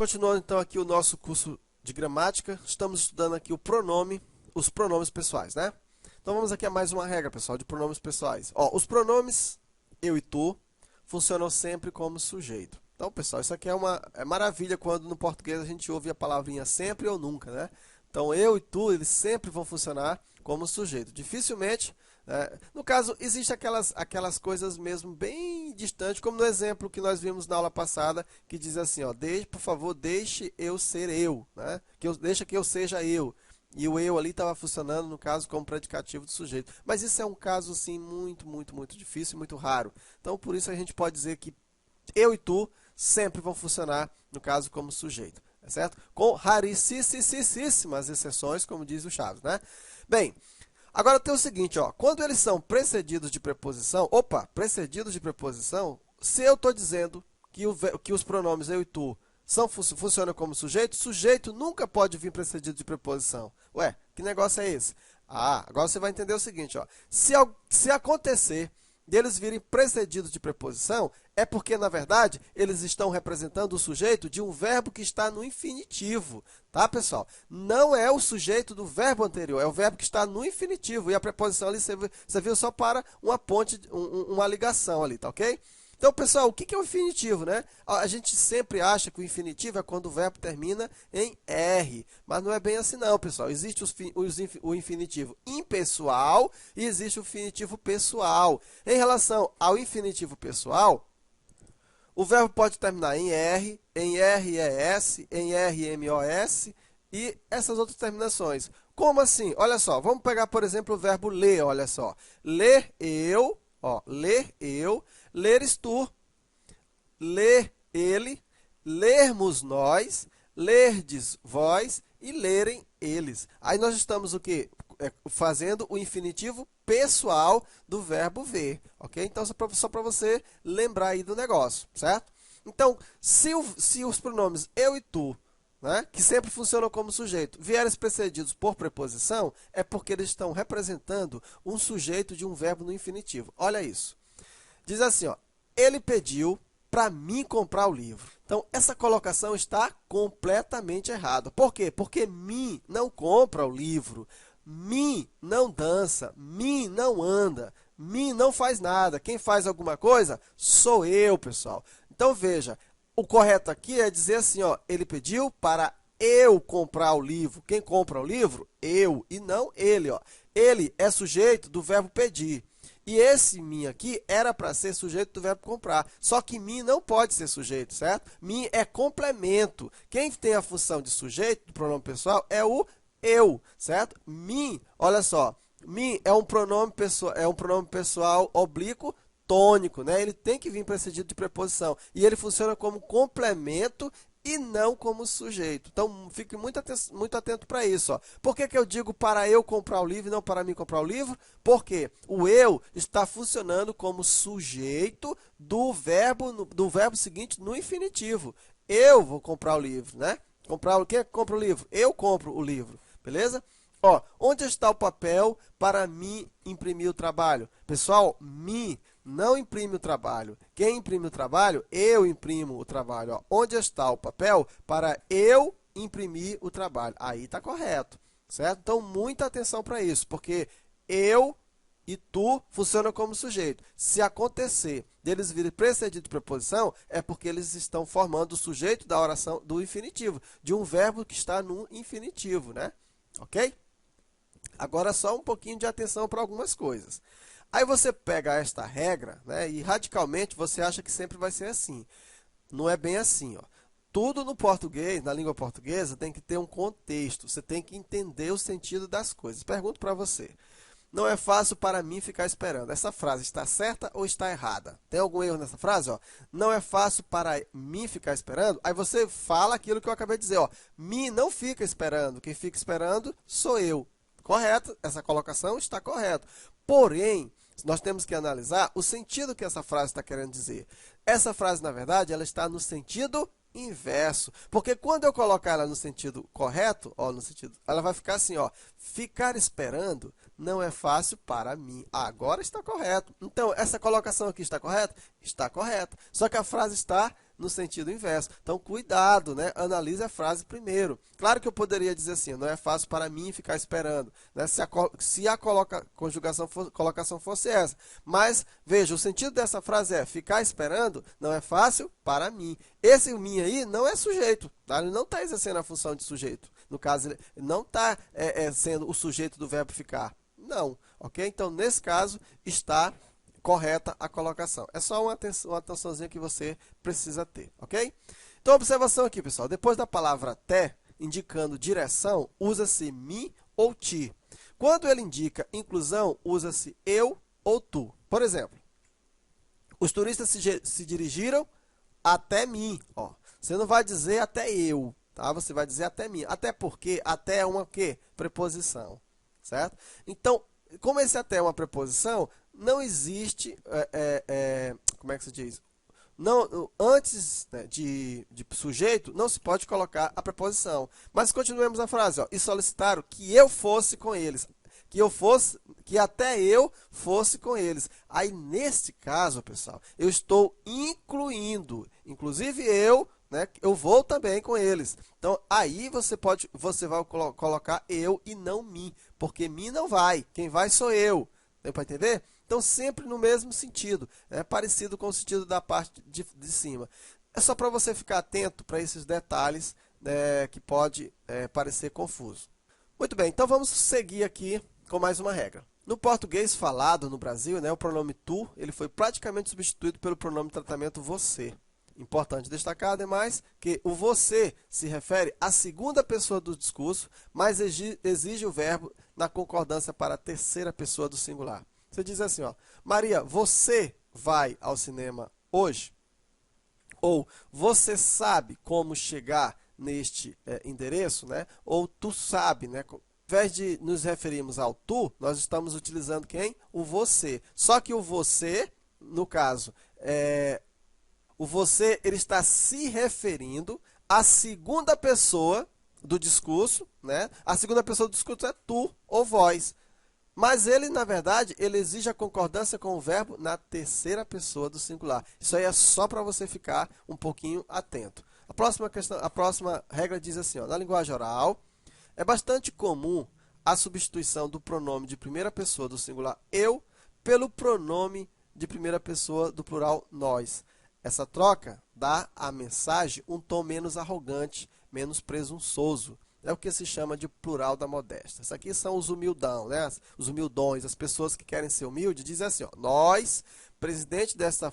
Continuando então aqui o nosso curso de gramática, estamos estudando aqui o pronome, os pronomes pessoais, né? Então vamos aqui a mais uma regra, pessoal, de pronomes pessoais. Ó, os pronomes eu e tu funcionam sempre como sujeito. Então, pessoal, isso aqui é maravilha quando no português a gente ouve a palavrinha sempre ou nunca, né? Então, eu e tu, eles sempre vão funcionar como sujeito. Dificilmente, no caso, existem aquelas coisas mesmo bem distantes, como no exemplo que nós vimos na aula passada, que diz assim, ó, por favor, deixe eu ser eu, né? Deixa que eu seja eu. E o eu ali estava funcionando, no caso, como predicativo do sujeito. Mas isso é um caso, assim, muito difícil, muito raro. Então, por isso a gente pode dizer que eu e tu sempre vão funcionar, no caso, como sujeito. Tá certo? Com raríssimas exceções, como diz o Chaves, né? Bem, agora tem o seguinte, ó, quando eles são precedidos de preposição, se eu estou dizendo que os pronomes eu e tu funcionam como sujeito, sujeito nunca pode vir precedido de preposição. Ué, que negócio é esse? Ah, agora você vai entender o seguinte, ó, se acontecer deles virem precedidos de preposição, é porque, na verdade, eles estão representando o sujeito de um verbo que está no infinitivo, tá, pessoal? Não é o sujeito do verbo anterior, é o verbo que está no infinitivo, e a preposição ali você viu só para uma ponte, uma ligação ali, tá ok? Então, pessoal, o que é o infinitivo, né? A gente sempre acha que o infinitivo é quando o verbo termina em R, mas não é bem assim não, pessoal. Existe o infinitivo impessoal e existe o infinitivo pessoal. Em relação ao infinitivo pessoal, o verbo pode terminar em R, em RES, em RMOS e essas outras terminações. Como assim? Olha só, vamos pegar, por exemplo, o verbo ler, olha só. Ler eu, ó, ler eu, leres tu, ler ele, lermos nós, lerdes vós e lerem eles. Aí nós estamos o quê? Fazendo o infinitivo pessoal do verbo ver, ok? Então, só para você lembrar aí do negócio, certo? Então, se os pronomes eu e tu, né, que sempre funcionam como sujeito, vierem precedidos por preposição, é porque eles estão representando um sujeito de um verbo no infinitivo. Olha isso. Diz assim, ó, ele pediu para mim comprar o livro. Então, essa colocação está completamente errada. Por quê? Porque mim não compra o livro, mim não dança, mim não anda, mim não faz nada. Quem faz alguma coisa sou eu, pessoal. Então, veja, o correto aqui é dizer assim, ó, ele pediu para eu comprar o livro. Quem compra o livro? Eu, e não ele. Ó. Ele é sujeito do verbo pedir. E esse mim aqui era para ser sujeito do verbo comprar. Só que mim não pode ser sujeito, certo? Mim é complemento. Quem tem a função de sujeito do pronome pessoal é o eu, certo? Mim, olha só, mim é um pronome pessoal oblíquo tônico, né? Ele tem que vir precedido de preposição. E ele funciona como complemento e não como sujeito. Então, fique muito atento para isso. Ó. Por que eu digo para eu comprar o livro e não para mim comprar o livro? Porque o eu está funcionando como sujeito do verbo seguinte no infinitivo. Eu vou comprar o livro, né? Quem é que compra o livro? Eu compro o livro, beleza? Ó, onde está o papel para mim imprimir o trabalho? Pessoal, mim não imprime o trabalho. Quem imprime o trabalho? Eu imprimo o trabalho. Ó, onde está o papel para eu imprimir o trabalho? Aí está correto, certo? Então, muita atenção para isso, porque eu e tu funcionam como sujeito. Se acontecer deles virem precedido de preposição, é porque eles estão formando o sujeito da oração do infinitivo, de um verbo que está no infinitivo, né? Ok? Agora, só um pouquinho de atenção para algumas coisas. Aí você pega esta regra, né, e radicalmente você acha que sempre vai ser assim. Não é bem assim. Ó. Tudo no português, na língua portuguesa, tem que ter um contexto. Você tem que entender o sentido das coisas. Pergunto para você. Não é fácil para mim ficar esperando. Essa frase está certa ou está errada? Tem algum erro nessa frase? Ó? Não é fácil para mim ficar esperando? Aí você fala aquilo que eu acabei de dizer. Ó. Mim não fica esperando. Quem fica esperando sou eu. Correto? Essa colocação está correta. Porém, nós temos que analisar o sentido que essa frase está querendo dizer. Essa frase, na verdade, ela está no sentido inverso. Porque quando eu colocar ela no sentido correto, ó, ela vai ficar assim, ó, ficar esperando não é fácil para mim. Agora está correto. Então, essa colocação aqui está correta? Está correta. Só que a frase está no sentido inverso. Então, cuidado, né? Analise a frase primeiro. Claro que eu poderia dizer assim, não é fácil para mim ficar esperando, né? Se a colocação fosse essa. Mas, veja, o sentido dessa frase é, ficar esperando não é fácil para mim. Esse mim aí não é sujeito, tá? Ele não está exercendo a função de sujeito. No caso, ele não está sendo o sujeito do verbo ficar. Não, ok? Então, nesse caso, está correta a colocação. É só uma atençãozinha que você precisa ter, ok? Então, observação aqui, pessoal. Depois da palavra até, indicando direção, usa-se me ou ti. Quando ele indica inclusão, usa-se eu ou tu. Por exemplo, os turistas se dirigiram até mim. Ó, você não vai dizer até eu, tá? Você vai dizer até mim. Até porque até é uma quê? Preposição, certo? Então, como esse até é uma preposição, não existe, como é que se diz? Não, antes, né, de sujeito, não se pode colocar a preposição. Mas continuemos a frase, ó, e solicitaram que eu fosse com eles. Que até eu fosse com eles. Aí, neste caso, pessoal, eu estou incluindo, inclusive eu, né, eu vou também com eles. Então, aí você vai colocar eu e não mim, porque mim não vai, quem vai sou eu. Deu para entender? Então, sempre no mesmo sentido, é parecido com o sentido da parte de cima. É só para você ficar atento para esses detalhes, né, que pode parecer confuso. Muito bem, então vamos seguir aqui com mais uma regra. No português falado no Brasil, né, o pronome tu ele foi praticamente substituído pelo pronome de tratamento você. Importante destacar, ademais, que o você se refere à segunda pessoa do discurso, mas exige o verbo na concordância para a terceira pessoa do singular. Você diz assim, ó, Maria, você vai ao cinema hoje? Ou você sabe como chegar neste endereço, né? Ou tu sabe, né? Ao invés de nos referirmos ao tu, nós estamos utilizando quem? O você. Só que o você, no caso, o você ele está se referindo à segunda pessoa do discurso, né? A segunda pessoa do discurso é tu ou vós. Mas ele, na verdade, ele exige a concordância com o verbo na terceira pessoa do singular. Isso aí é só para você ficar um pouquinho atento. A próxima regra diz assim, ó, na linguagem oral, é bastante comum a substituição do pronome de primeira pessoa do singular eu pelo pronome de primeira pessoa do plural nós. Essa troca dá à mensagem um tom menos arrogante, menos presunçoso. É o que se chama de plural da modéstia. Isso aqui são os humildão, né? Os humildões, as pessoas que querem ser humildes, dizem assim, ó, nós, presidente desta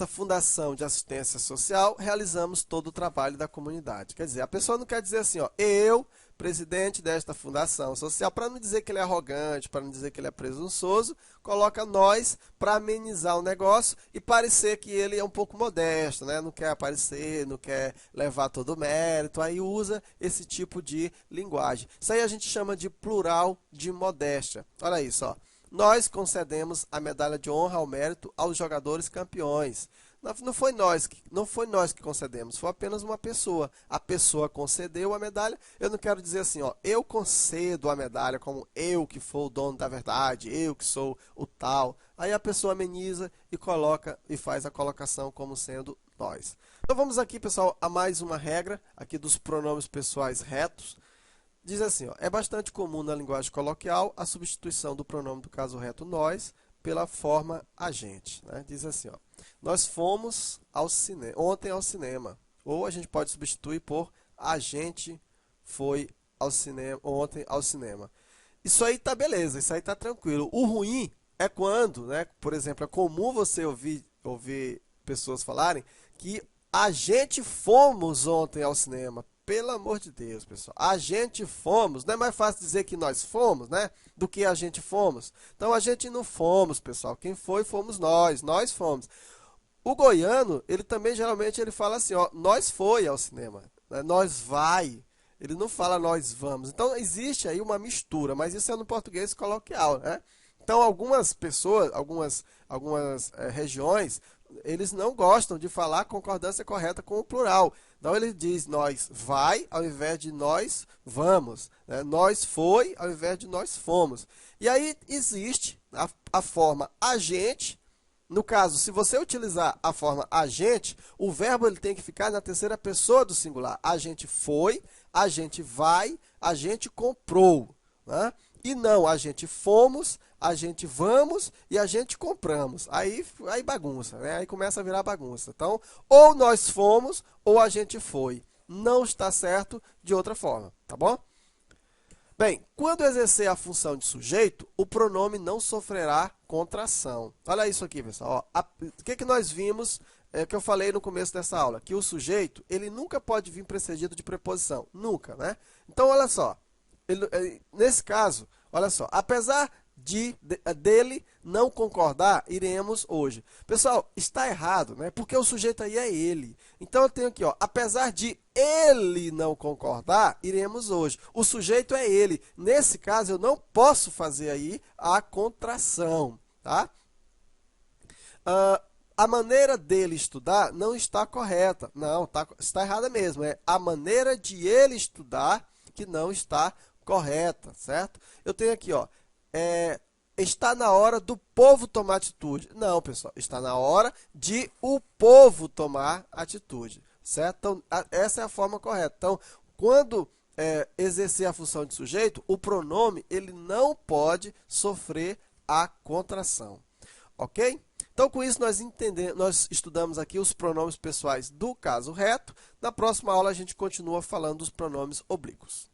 fundação de assistência social, realizamos todo o trabalho da comunidade. Quer dizer, a pessoa não quer dizer assim, ó, eu, presidente desta fundação social, para não dizer que ele é arrogante, para não dizer que ele é presunçoso, coloca nós para amenizar o negócio e parecer que ele é um pouco modesto, né? Não quer aparecer, não quer levar todo o mérito, aí usa esse tipo de linguagem. Isso aí a gente chama de plural de modéstia. Olha isso, ó. Nós concedemos a medalha de honra ao mérito aos jogadores campeões. Não foi nós que concedemos, foi apenas uma pessoa. A pessoa concedeu a medalha. Eu não quero dizer assim, ó, eu concedo a medalha como eu que for o dono da verdade, eu que sou o tal. Aí a pessoa ameniza e coloca e faz a colocação como sendo nós. Então vamos aqui, pessoal, a mais uma regra aqui dos pronomes pessoais retos. Diz assim, ó, é bastante comum na linguagem coloquial a substituição do pronome do caso reto nós pela forma a gente. Né? Diz assim, ó, nós fomos ontem ao cinema. Ou a gente pode substituir por a gente foi ontem ao cinema. Isso aí tá beleza, isso aí tá tranquilo. O ruim é quando, né, por exemplo, é comum você ouvir pessoas falarem que a gente fomos ontem ao cinema. Pelo amor de Deus, pessoal. A gente fomos. Não é mais fácil dizer que nós fomos, né? Do que a gente fomos. Então, a gente não fomos, pessoal. Quem foi, fomos nós. Nós fomos. O goiano, ele também, geralmente, ele fala assim, ó. Nós foi ao cinema. Né? Nós vai. Ele não fala nós vamos. Então, existe aí uma mistura. Mas isso é no português coloquial, né? Então, algumas pessoas, algumas regiões, eles não gostam de falar a concordância correta com o plural. Então, ele diz nós vai, ao invés de nós vamos. Né? Nós foi, ao invés de nós fomos. E aí existe a forma a gente, no caso, se você utilizar a forma a gente, o verbo ele tem que ficar na terceira pessoa do singular. A gente foi, a gente vai, a gente comprou, né? E não, a gente fomos, a gente vamos e a gente compramos. Aí bagunça, né? Aí começa a virar bagunça. Então, ou nós fomos ou a gente foi. Não está certo de outra forma, tá bom? Bem, quando exercer a função de sujeito, o pronome não sofrerá contração. Olha isso aqui, pessoal. Ó, o que nós vimos, que eu falei no começo dessa aula? Que o sujeito, ele nunca pode vir precedido de preposição. Nunca, né? Então, olha só. Nesse caso, olha só. Apesar dele não concordar, iremos hoje. Pessoal, está errado, né? Porque o sujeito aí é ele. Então, eu tenho aqui, ó, apesar de ele não concordar, iremos hoje. O sujeito é ele. Nesse caso, eu não posso fazer aí a contração, tá? A maneira dele estudar não está correta. Não, está errada mesmo. É a maneira de ele estudar que não está correta, certo? Eu tenho aqui, ó, está na hora do povo tomar atitude. Não, pessoal, está na hora de o povo tomar atitude, certo? Então, essa é a forma correta. Então, quando exercer a função de sujeito, o pronome ele não pode sofrer a contração, ok? Então, com isso, nós estudamos aqui os pronomes pessoais do caso reto. Na próxima aula, a gente continua falando dos pronomes oblíquos.